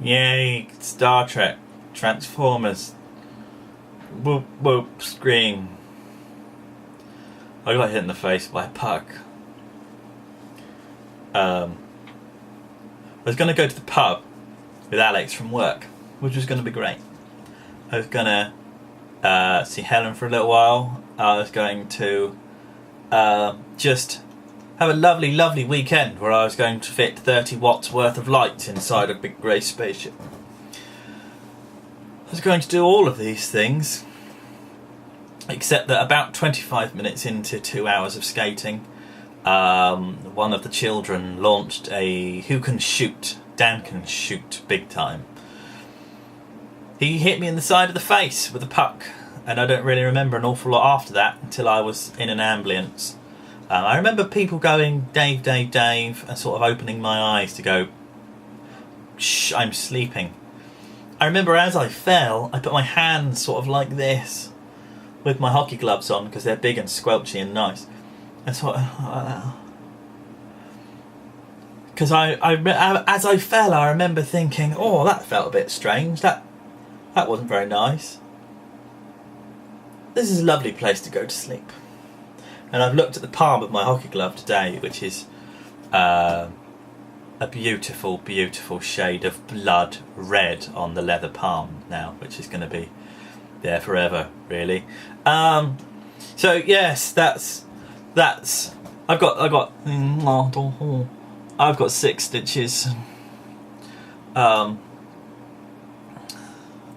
Yay, Star Trek, Transformers, whoop whoop, scream. I got hit in the face by a puck. I was going to go to the pub with Alex from work, which was going to be great. I was going to see Helen for a little while. I was going to just have a lovely, lovely weekend where I was going to fit 30 watts worth of lights inside a big grey spaceship. I was going to do all of these things, except that about 25 minutes into 2 hours of skating, one of the children launched a who can shoot, Dan can shoot big time. He hit me in the side of the face with a puck, and I don't really remember an awful lot after that until I was in an ambulance. I remember people going, Dave, Dave, Dave, and sort of opening my eyes to go, shh, I'm sleeping. I remember as I fell, I put my hands sort of like this, with my hockey gloves on, because they're big and squelchy and nice. And sort of, because as I fell, I remember thinking, oh, that felt a bit strange. That wasn't very nice. This is a lovely place to go to sleep. And I've looked at the palm of my hockey glove today, which is a beautiful, beautiful shade of blood red on the leather palm now, which is going to be there forever, really. So yes, that's. I've got 6 stitches. I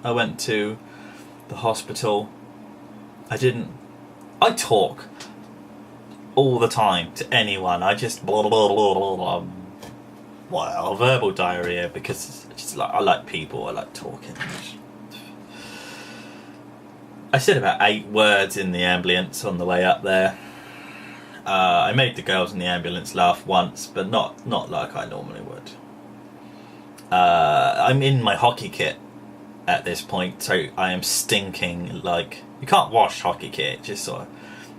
went to the hospital. I talk all the time to anyone. I just blah, blah, blah, blah, blah. Well, verbal diarrhea, because it's just like I like people. I like talking. I said about 8 words in the ambulance on the way up there. I made the girls in the ambulance laugh once, but not like I normally would. I'm in my hockey kit at this point, so I am stinking like... You can't wash hockey kit, it just sort of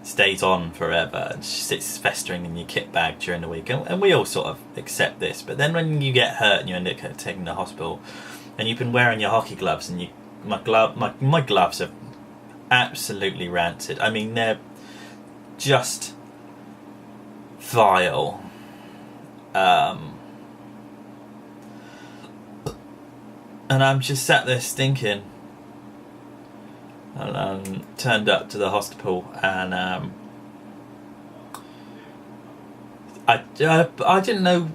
stays on forever and sits festering in your kit bag during the week. And we all sort of accept this, but then when you get hurt and you end up taking the hospital, and you've been wearing your hockey gloves, and my gloves are absolutely rancid. I mean, they're just vile. And I'm just sat there stinking. And turned up to the hospital, and I didn't know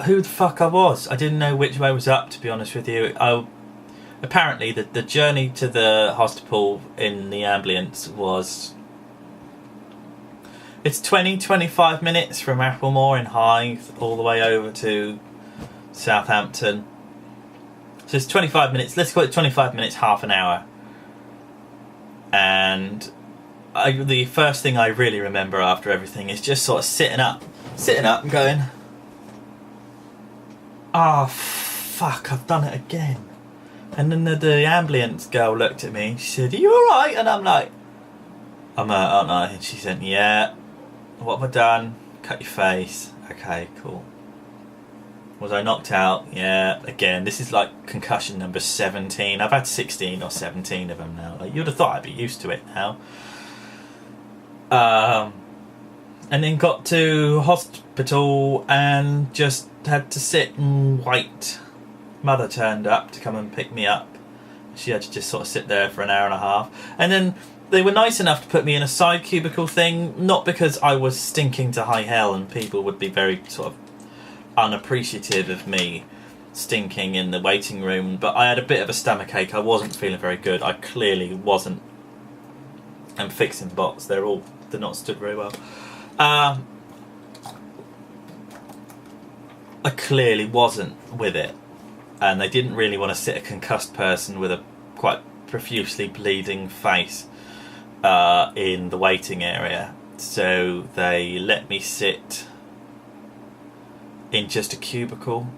who the fuck I was. I didn't know which way was up, to be honest with you. Apparently the journey to the hospital in the ambulance was... It's 20-25 minutes from Applemore in Hythe all the way over to Southampton. So it's 25 minutes, let's call it 25 minutes, half an hour. And the first thing I really remember after everything is just sort of sitting up and going, oh fuck, I've done it again. And then the ambulance girl looked at me, she said, are you alright? And I'm like, I'm hurt, aren't I? And she said, yeah. What have I done? Cut your face. Okay, cool. Was I knocked out? Yeah, again, this is like concussion number 17. I've had 16 or 17 of them now. Like, you'd have thought I'd be used to it now. And then got to hospital and just had to sit and wait. Mother turned up to come and pick me up. She had to just sort of sit there for an hour and a half. And then they were nice enough to put me in a side cubicle thing, not because I was stinking to high hell and people would be very sort of unappreciative of me stinking in the waiting room, but I had a bit of a stomachache. I wasn't feeling very good. I clearly wasn't. I'm fixing bots. They're not stood very well. I clearly wasn't with it, and they didn't really want to sit a concussed person with a quite profusely bleeding face in the waiting area, so they let me sit in just a cubicle.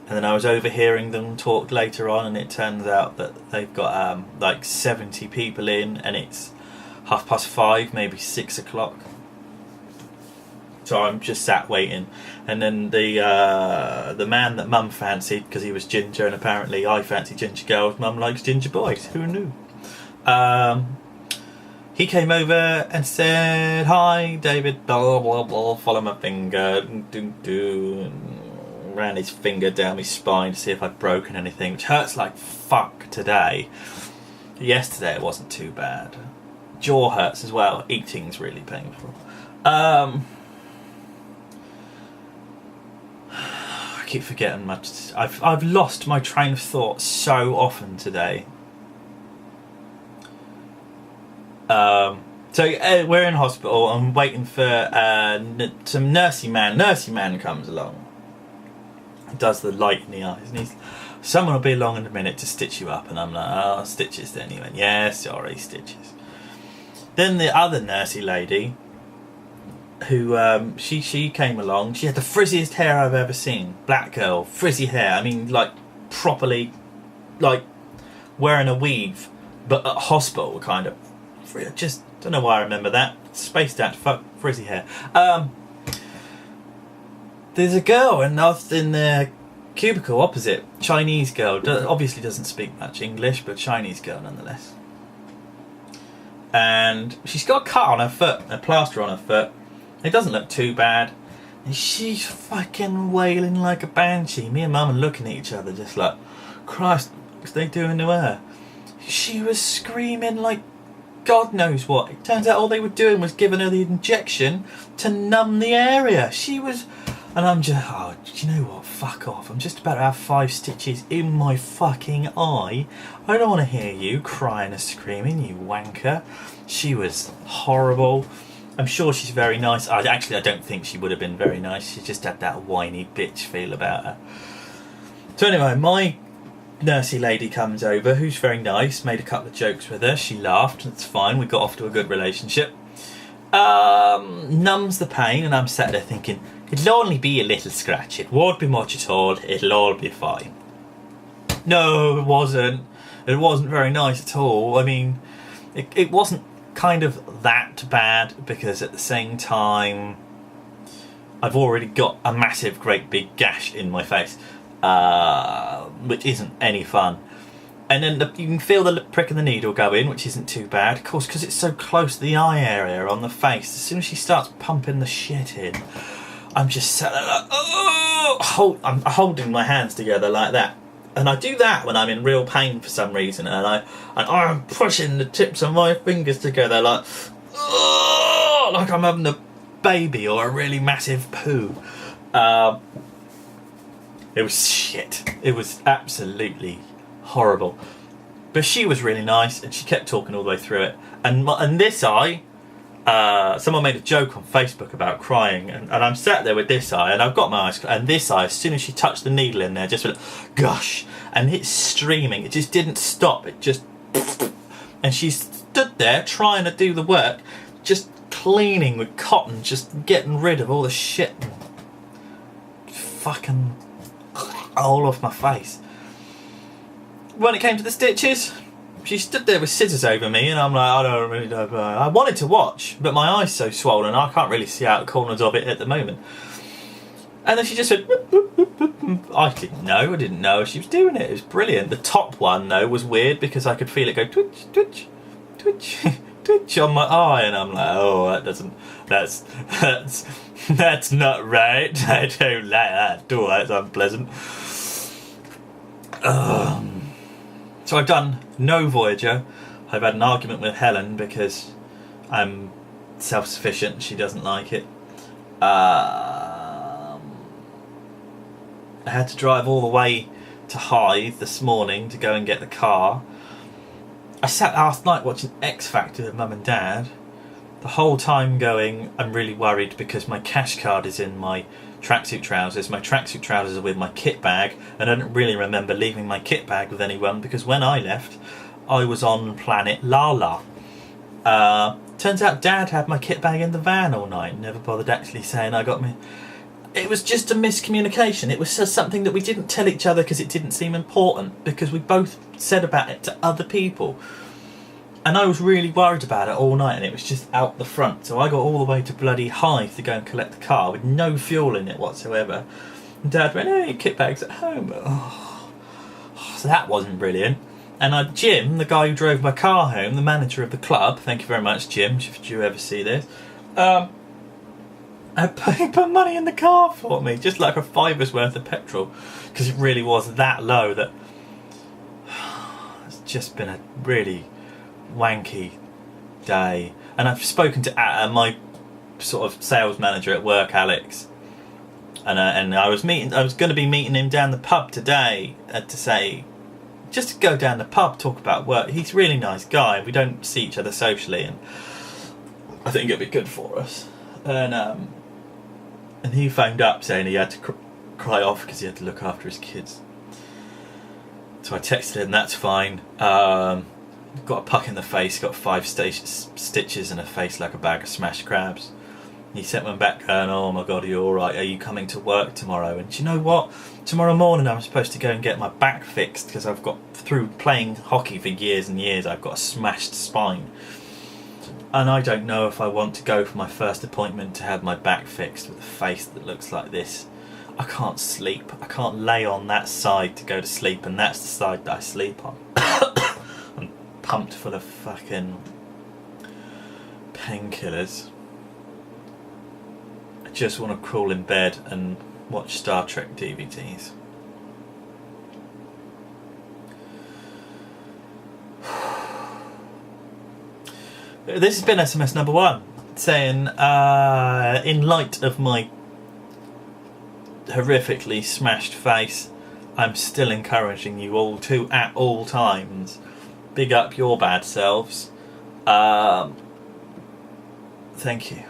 And then I was overhearing them talk later on, and it turns out that they've got like 70 people in, and it's 5:30, maybe 6 o'clock. So I'm just sat waiting, and then the man that Mum fancied, because he was ginger, and apparently I fancy ginger girls, Mum likes ginger boys. Who knew? He came over and said, "Hi, David." Blah blah blah. Follow my finger. And ran his finger down my spine to see if I'd broken anything, which hurts like fuck today. Yesterday it wasn't too bad. Jaw hurts as well. Eating's really painful. I keep forgetting much. I've lost my train of thought so often today. So we're in hospital. I'm waiting for some nursey man. Nursey man comes along, does the light in the eyes, and he's, "Someone will be along in a minute to stitch you up." And I'm like, "Oh, stitches then." He went, "Yeah, sorry, stitches." Then the other nursey lady, who she came along. She had the frizziest hair I've ever seen. Black girl, frizzy hair. I mean, like properly, like wearing a weave, but at hospital kind of. Just don't know why I remember that. Spaced out, fuck, frizzy hair. There's a girl in the cubicle opposite. Chinese girl. Obviously doesn't speak much English, but Chinese girl nonetheless. And she's got a cut on her foot, a plaster on her foot. It doesn't look too bad. And she's fucking wailing like a banshee. Me and Mum are looking at each other just like, Christ, what's they doing to her? She was screaming like God knows what. It turns out all they were doing was giving her the injection to numb the area. She was... And I'm just... Oh, do you know what? Fuck off. I'm just about to have 5 stitches in my fucking eye. I don't want to hear you crying and screaming, you wanker. She was horrible. I'm sure she's very nice. I don't think she would have been very nice. She just had that whiny bitch feel about her. So anyway, my nursey lady comes over, who's very nice, made a couple of jokes with her. She laughed. It's fine. We got off to a good relationship. Numbs the pain, and I'm sat there thinking, it'll only be a little scratch. It won't be much at all. It'll all be fine. No, it wasn't. It wasn't very nice at all. I mean, it wasn't kind of that bad, because at the same time I've already got a massive great big gash in my face, which isn't any fun. And then you can feel the prick of the needle go in, which isn't too bad, of course, because it's so close to the eye area on the face. As soon as she starts pumping the shit in, I'm just sat there like, oh! I'm holding my hands together like that. And I do that when I'm in real pain for some reason, and I'm pushing the tips of my fingers together like, oh, like I'm having a baby or a really massive poo. It was shit. It was absolutely horrible. But she was really nice, and she kept talking all the way through it. And this eye, someone made a joke on Facebook about crying, and I'm sat there with this eye, and I've got my eyes, and this eye, as soon as she touched the needle in there, just went, gosh, and it's streaming. It just didn't stop. It just, and she stood there trying to do the work, just cleaning with cotton, just getting rid of all the shit, fucking all off my face. When it came to the stitches, she stood there with scissors over me, and I'm like, I don't really know. I wanted to watch, but my eye's so swollen, I can't really see out the corners of it at the moment. And then she just said, whoop, whoop, whoop, whoop. I didn't know she was doing it. It was brilliant. The top one, though, was weird, because I could feel it go twitch, twitch, twitch, twitch on my eye, and I'm like, oh, that's not right. I don't like that at all. That's unpleasant. So I've done no Voyager. I've had an argument with Helen because I'm self-sufficient. She doesn't like it. I had to drive all the way to Hythe this morning to go and get the car. I sat last night watching X Factor with Mum and Dad. The whole time going, I'm really worried because my cash card is in my tracksuit trousers. My tracksuit trousers are with my kit bag, and I don't really remember leaving my kit bag with anyone, because when I left, I was on planet Lala. Turns out Dad had my kit bag in the van all night, never bothered actually saying I got me. It was just a miscommunication. It was just something that we didn't tell each other because it didn't seem important, because we both said about it to other people. And I was really worried about it all night, and it was just out the front. So I got all the way to bloody Hythe to go and collect the car with no fuel in it whatsoever. And Dad went, "Oh, your kit bag's at home." Oh. So that wasn't brilliant. And Jim, the guy who drove my car home, the manager of the club, thank you very much, Jim, if you ever see this, he put money in the car for me, just like a $5's worth of petrol, because it really was that low that it's just been a really wanky day. And I've spoken to my sort of sales manager at work, Alex, and I was going to be meeting him down the pub today to say, just to go down the pub, talk about work. He's a really nice guy. We don't see each other socially, and I think it'd be good for us. And he phoned up saying he had to cry off because he had to look after his kids. So I texted him, "That's fine. Got a puck in the face, got 5 stitches in a face like a bag of smashed crabs." He sent one back going, "Oh my God, are you alright? Are you coming to work tomorrow?" And do you know what? Tomorrow morning I'm supposed to go and get my back fixed because I've got, through playing hockey for years and years, I've got a smashed spine. And I don't know if I want to go for my first appointment to have my back fixed with a face that looks like this. I can't sleep. I can't lay on that side to go to sleep, and that's the side that I sleep on. I'm pumped full of fucking painkillers. I just want to crawl in bed and watch Star Trek DVDs. This has been SMS number 1, saying, in light of my horrifically smashed face, I'm still encouraging you all to, at all times, big up your bad selves. Thank you.